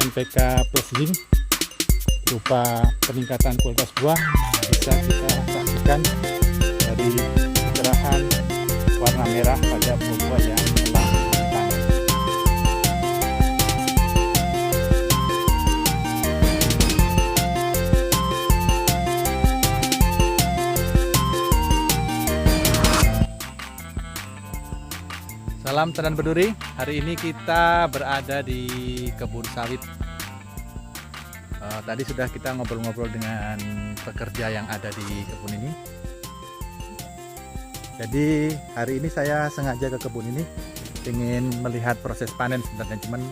NPK plus zinc berupa peningkatan kualitas buah bisa kita saksikan dari kecerahan warna merah pada buah yang telah dipanen. Salam Tandan Berduri. Hari ini kita berada di kebun sawit. Tadi sudah kita ngobrol-ngobrol dengan pekerja yang ada di kebun ini. Jadi hari ini saya sengaja ke kebun ini ingin melihat proses panen sebenarnya, cuman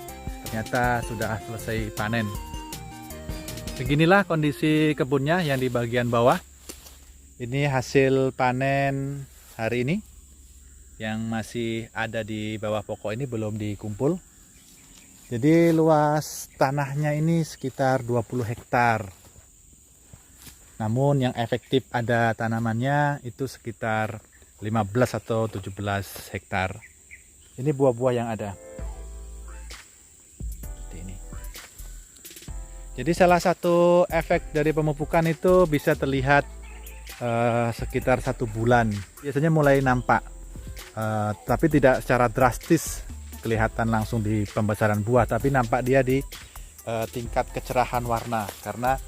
ternyata sudah selesai panen. Beginilah kondisi kebunnya yang di bagian bawah. Ini hasil panen hari ini. Yang masih ada di bawah pokok ini belum dikumpul. Jadi luas tanahnya ini sekitar 20 hektar. Namun yang efektif ada tanamannya itu sekitar 15 atau 17 hektar. Ini buah-buah yang ada. Seperti ini. Jadi salah satu efek dari pemupukan itu bisa terlihat sekitar 1 bulan. Biasanya mulai nampak. Tapi tidak secara drastis kelihatan langsung di pembesaran buah, tapi nampak dia di tingkat kecerahan warna karena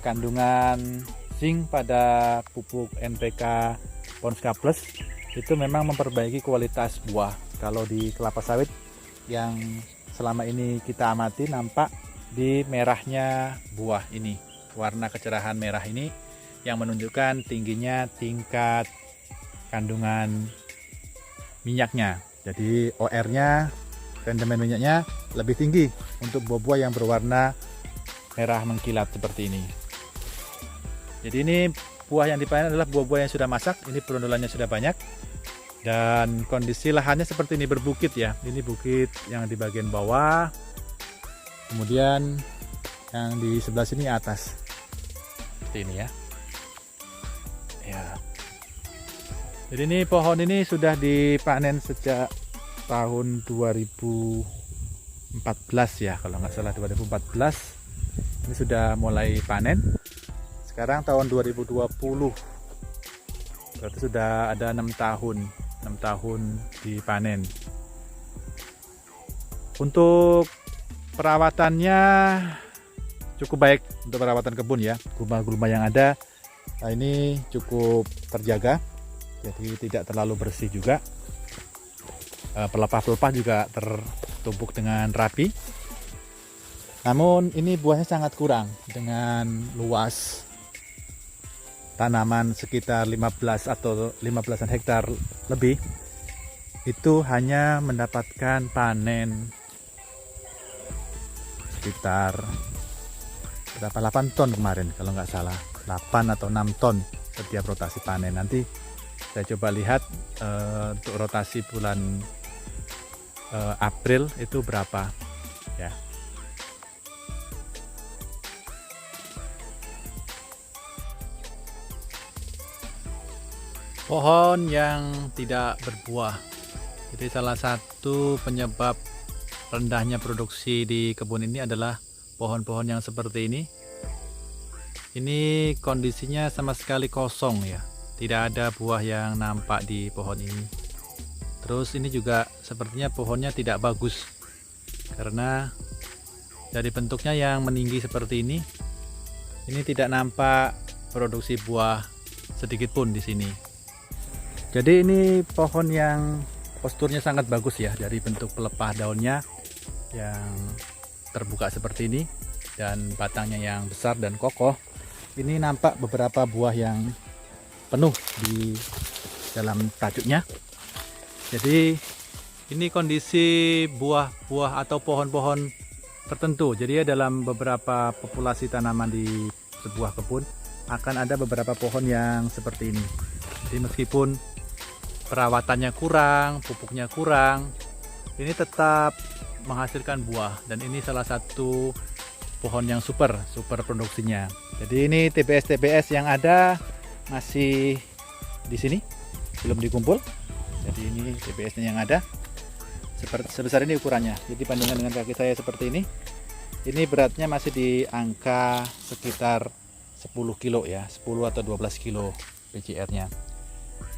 kandungan zinc pada pupuk NPK Ponska Plus itu memang memperbaiki kualitas buah. Kalau di kelapa sawit yang selama ini kita amati nampak di merahnya buah ini, warna kecerahan merah ini yang menunjukkan tingginya tingkat kandungan minyaknya. Jadi OR-nya, rendemen minyaknya lebih tinggi untuk buah-buah yang berwarna merah mengkilat seperti ini. Jadi ini buah yang dipanen adalah buah-buah yang sudah masak. Ini perundulannya sudah banyak. Dan kondisi lahannya seperti ini, berbukit ya. Ini bukit yang di bagian bawah. Kemudian yang di sebelah sini atas. Seperti ini ya. Ya. Jadi ini pohon ini sudah dipanen sejak tahun 2014 ya, kalau nggak salah 2014 ini sudah mulai panen. Sekarang tahun 2020, berarti sudah ada 6 tahun dipanen. Untuk perawatannya cukup baik untuk perawatan kebun ya. Gulma-gulma yang ada ini cukup terjaga. Jadi tidak terlalu bersih juga. Pelepah-pelepah juga tertumpuk dengan rapi. Namun ini buahnya sangat kurang dengan luas tanaman sekitar 15 atau 15-an hektar lebih. Itu hanya mendapatkan panen sekitar berapa 8 ton kemarin kalau nggak salah. 8 atau 6 ton setiap rotasi panen. Nanti saya coba lihat untuk rotasi bulan April itu berapa ya. Pohon yang tidak berbuah. Jadi salah satu penyebab rendahnya produksi di kebun ini adalah pohon-pohon yang seperti ini. Ini kondisinya sama sekali kosong ya. Tidak ada buah yang nampak di pohon ini. Terus ini juga sepertinya pohonnya tidak bagus karena dari bentuknya yang meninggi seperti ini tidak nampak produksi buah sedikit pun di sini. Jadi ini pohon yang posturnya sangat bagus ya, dari bentuk pelepah daunnya yang terbuka seperti ini dan batangnya yang besar dan kokoh. Ini nampak beberapa buah yang penuh di dalam tajuknya. Jadi ini kondisi buah-buah atau pohon-pohon tertentu. Jadi dalam beberapa populasi tanaman di sebuah kebun akan ada beberapa pohon yang seperti ini. Jadi meskipun perawatannya kurang, pupuknya kurang, ini tetap menghasilkan buah. Dan ini salah satu pohon yang super produksinya. Jadi ini TBS yang ada masih di sini, belum dikumpul. Jadi ini TBS-nya yang ada sebesar ini ukurannya. Jadi bandingkan dengan kaki saya seperti ini. Ini beratnya masih di angka sekitar 10 kilo ya, 10 atau 12 kilo BJR-nya.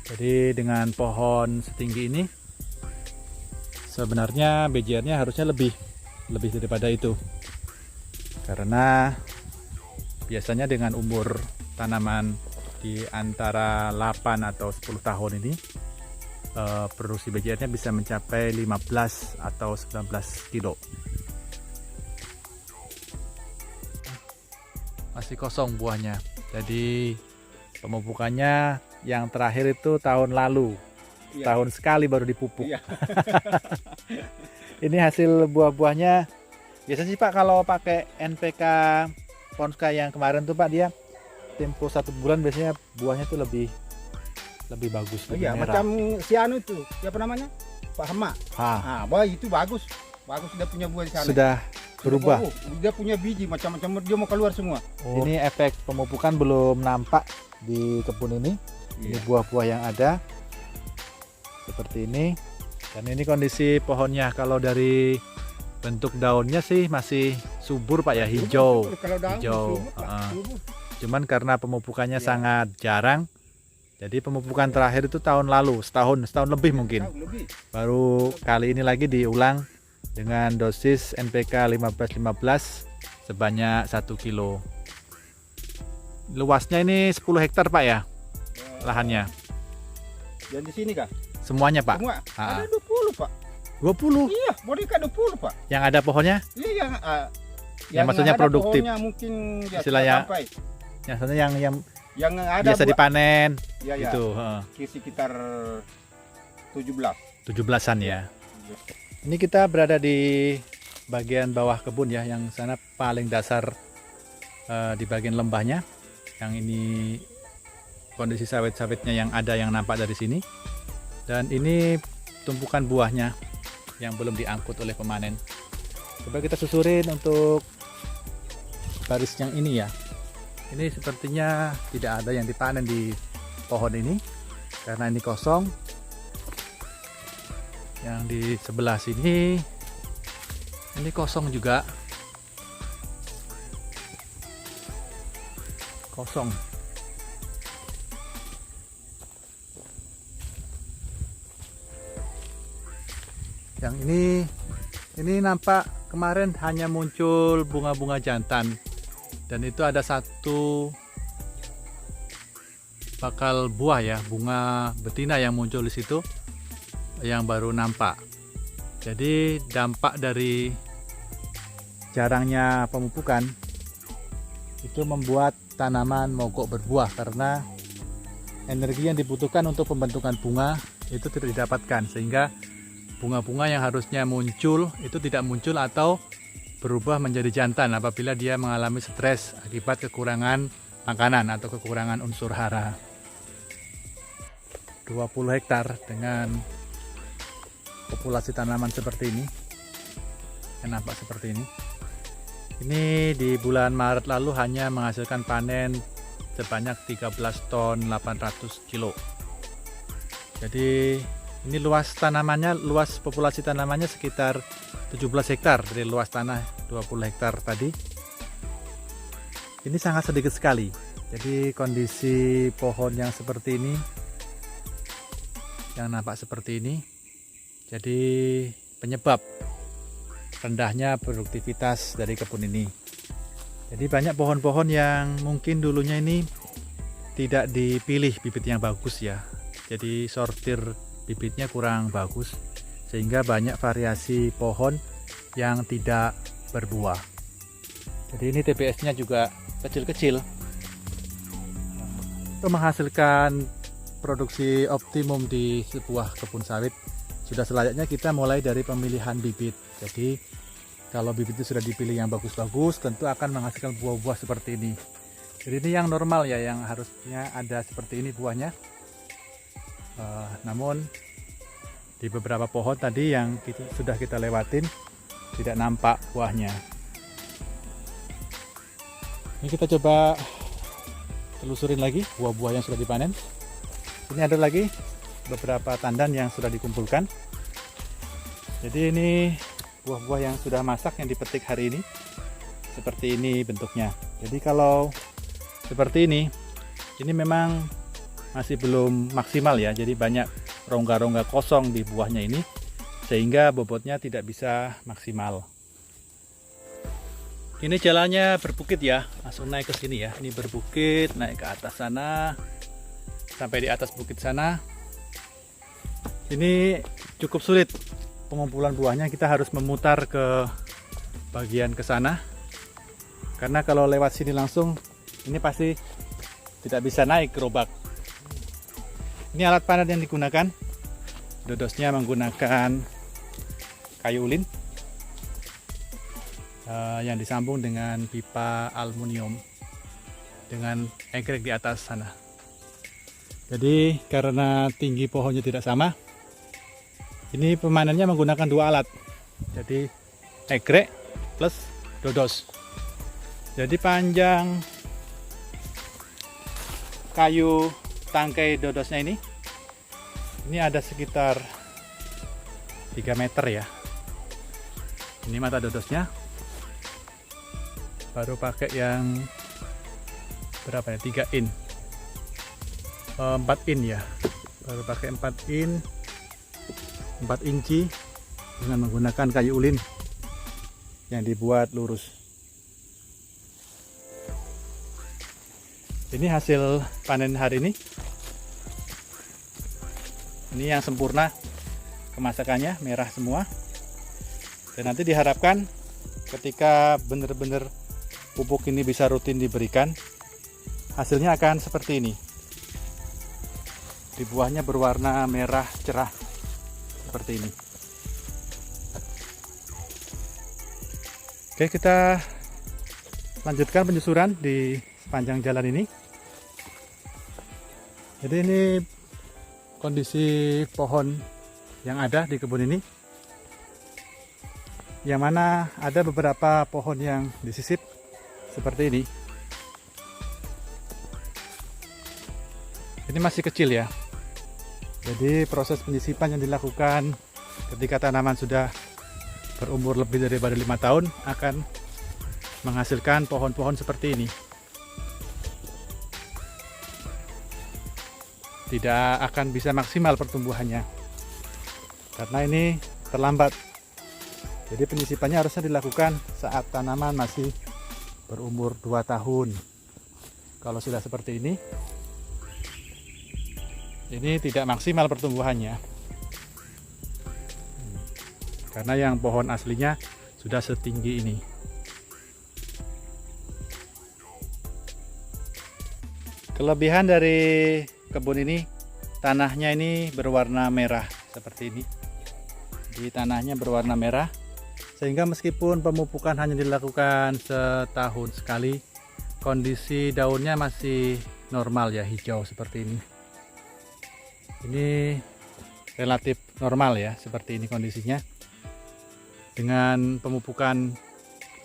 Jadi dengan pohon setinggi ini sebenarnya BJR-nya harusnya lebih daripada itu. Karena biasanya dengan umur tanaman di antara 8 atau 10 tahun ini produksi BJR-nya bisa mencapai 15 atau 19 kilo. Masih kosong buahnya, jadi pemupukannya yang terakhir itu tahun lalu. Tahun sekali baru dipupuk. Ini hasil buah-buahnya. Biasanya sih Pak kalau pakai NPK Ponska yang kemarin tuh Pak, dia tempo 1 bulan biasanya buahnya tuh lebih bagus. Iya, macam si anu itu, siapa namanya? Pak Hama. Wah itu bagus dia punya buah di sana. Sudah berubah. Dia punya biji macam-macam, dia mau keluar semua. Ini efek pemupukan belum nampak di kebun ini. Ini buah-buah yang ada seperti ini. Dan ini kondisi pohonnya. Kalau dari bentuk daunnya sih masih subur Pak ya, hijau. Hijau. Cuman karena pemupukannya sangat jarang, jadi pemupukan terakhir itu tahun lalu, setahun lebih mungkin. Baru kali ini lagi diulang dengan dosis NPK 15-15 sebanyak 1 kilo. Luasnya ini 10 hektar Pak ya, lahannya. Dan di sini Kak? Semuanya Pak? Semua? Ada 20 Pak. 20? Iya, boneka 20 Pak. Yang ada pohonnya? Iya, yang maksudnya produktif. Mungkin ya, istilahnya yang ada biasa dipanen. Ya, itu. Sekitar 17-an ya. Ini kita berada di bagian bawah kebun ya, yang sana paling dasar di bagian lembahnya. Yang ini kondisi sawit-sawitnya yang ada yang nampak dari sini. Dan ini tumpukan buahnya yang belum diangkut oleh pemanen. Coba kita susurin untuk baris yang ini ya. Ini sepertinya tidak ada yang dipanen di pohon ini karena ini kosong. Yang di sebelah sini ini kosong juga. Kosong. Yang ini nampak kemarin hanya muncul bunga-bunga jantan, dan itu ada satu bakal buah ya, bunga betina yang muncul di situ yang baru nampak. Jadi dampak dari jarangnya pemupukan itu membuat tanaman mogok berbuah karena energi yang dibutuhkan untuk pembentukan bunga itu tidak didapatkan, sehingga bunga-bunga yang harusnya muncul itu tidak muncul atau berubah menjadi jantan apabila dia mengalami stres akibat kekurangan makanan atau kekurangan unsur hara. 20 hektar dengan populasi tanaman seperti ini, yang nampak seperti ini. Ini di bulan Maret lalu hanya menghasilkan panen sebanyak 13 ton 800 kilo. Jadi ini luas tanamannya, luas populasi tanamannya sekitar 17 hektar dari luas tanah 20 hektar tadi. Ini sangat sedikit sekali. Jadi kondisi pohon yang seperti ini, yang nampak seperti ini, jadi penyebab rendahnya produktivitas dari kebun ini. Jadi banyak pohon-pohon yang mungkin dulunya ini tidak dipilih bibit yang bagus ya. Jadi sortir bibitnya kurang bagus, sehingga banyak variasi pohon yang tidak berbuah. Jadi ini TBS-nya juga kecil-kecil. Untuk menghasilkan produksi optimum di sebuah kebun sawit, sudah selayaknya kita mulai dari pemilihan bibit. Jadi kalau bibit itu sudah dipilih yang bagus-bagus, tentu akan menghasilkan buah-buah seperti ini. Jadi ini yang normal ya, yang harusnya ada seperti ini buahnya. Namun di beberapa pohon tadi yang sudah kita lewatin tidak nampak buahnya. Ini kita coba telusurin lagi buah-buah yang sudah dipanen. Ini ada lagi beberapa tandan yang sudah dikumpulkan. Jadi ini buah-buah yang sudah masak yang dipetik hari ini. seperti ini bentuknya. Jadi kalau seperti ini memang masih belum maksimal ya. Jadi banyak rongga-rongga kosong di buahnya ini, sehingga bobotnya tidak bisa maksimal. Ini jalannya berbukit ya, langsung naik ke sini ya. Ini berbukit, naik ke atas sana, sampai di atas bukit sana. Ini cukup sulit pengumpulan buahnya, kita harus memutar ke bagian ke sana. Karena kalau lewat sini langsung, ini pasti tidak bisa naik gerobak. Ini alat panen yang digunakan, dodosnya menggunakan kayu ulin yang disambung dengan pipa aluminium dengan egrek di atas sana. Jadi karena tinggi pohonnya tidak sama, ini pemanennya menggunakan dua alat. Jadi egrek plus dodos. Jadi panjang kayu tangkai dodosnya ini ada sekitar 3 meter ya. Ini mata dodosnya. Baru pakai yang berapa ya, 3 in 4 in ya, baru pakai 4 inci dengan menggunakan kayu ulin yang dibuat lurus. Ini hasil panen hari ini. Ini yang sempurna kemasakannya, merah semua. Dan nanti diharapkan ketika benar-benar pupuk ini bisa rutin diberikan, hasilnya akan seperti ini. Di buahnya berwarna merah cerah seperti ini. Oke, kita lanjutkan penyusuran di sepanjang jalan ini. Jadi ini kondisi pohon yang ada di kebun ini, yang mana ada beberapa pohon yang disisip seperti ini. Ini masih kecil ya. Jadi proses penyisipan yang dilakukan ketika tanaman sudah berumur lebih daripada 5 tahun akan menghasilkan pohon-pohon seperti ini. Tidak akan bisa maksimal pertumbuhannya karena ini terlambat. Jadi penyisipannya harusnya dilakukan saat tanaman masih berumur 2 tahun. Kalau sudah seperti ini tidak maksimal pertumbuhannya. Karena yang pohon aslinya sudah setinggi ini. Kelebihan dari kebun ini, tanahnya ini berwarna merah seperti ini. Di tanahnya berwarna merah, sehingga meskipun pemupukan hanya dilakukan setahun sekali, kondisi daunnya masih normal ya, hijau seperti ini. Ini relatif normal ya, seperti ini kondisinya. Dengan pemupukan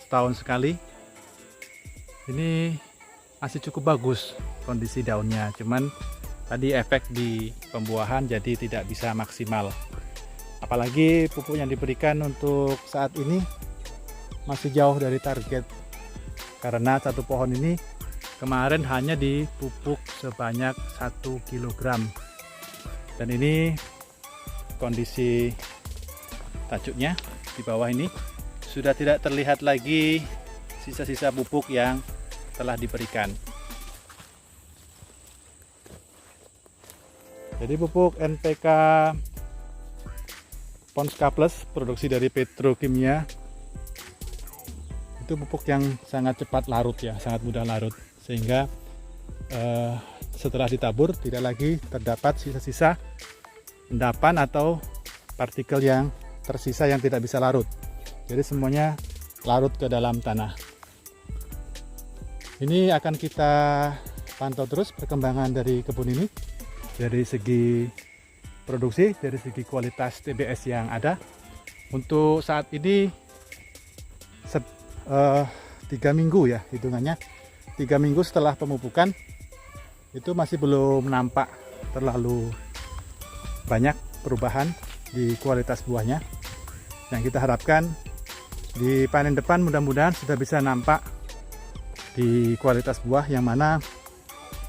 setahun sekali, ini masih cukup bagus kondisi daunnya. Cuman tadi efek di pembuahan jadi tidak bisa maksimal. Apalagi pupuk yang diberikan untuk saat ini masih jauh dari target. Karena satu pohon ini kemarin hanya dipupuk sebanyak 1 kg. Dan ini kondisi tajuknya di bawah ini sudah tidak terlihat lagi sisa-sisa pupuk yang telah diberikan. Jadi pupuk NPK Ponska Plus produksi dari Petrokimia itu pupuk yang sangat cepat larut ya, sangat mudah larut, sehingga setelah ditabur tidak lagi terdapat sisa-sisa endapan atau partikel yang tersisa yang tidak bisa larut. Jadi semuanya larut ke dalam tanah. Ini akan kita pantau terus perkembangan dari kebun ini, dari segi produksi, dari segi kualitas TBS yang ada. Untuk saat ini 3 minggu ya hitungannya, 3 minggu setelah pemupukan, itu masih belum nampak terlalu banyak perubahan di kualitas buahnya. Yang kita harapkan Di panen depan mudah-mudahan sudah bisa nampak di kualitas buah, yang mana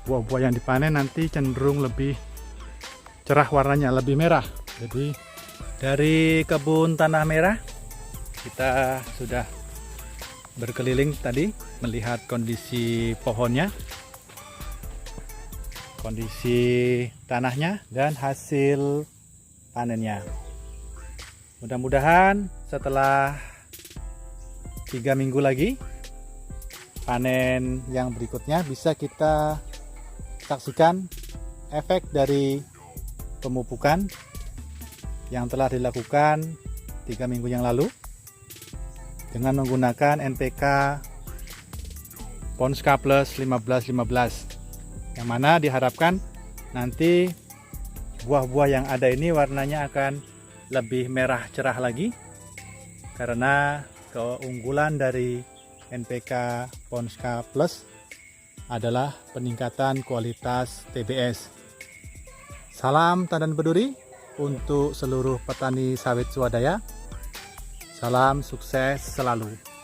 buah-buah yang dipanen nanti cenderung lebih cerah warnanya, lebih merah. Jadi dari kebun tanah merah kita sudah berkeliling tadi melihat kondisi pohonnya, kondisi tanahnya, dan hasil panennya. Mudah-mudahan setelah 3 minggu lagi panen yang berikutnya bisa kita saksikan efek dari pemupukan yang telah dilakukan 3 minggu yang lalu dengan menggunakan NPK Ponska Plus 15-15, yang mana diharapkan nanti buah-buah yang ada ini warnanya akan lebih merah cerah lagi, karena keunggulan dari NPK Ponska Plus adalah peningkatan kualitas TBS. Salam tandan berduri untuk seluruh petani sawit swadaya. Salam sukses selalu.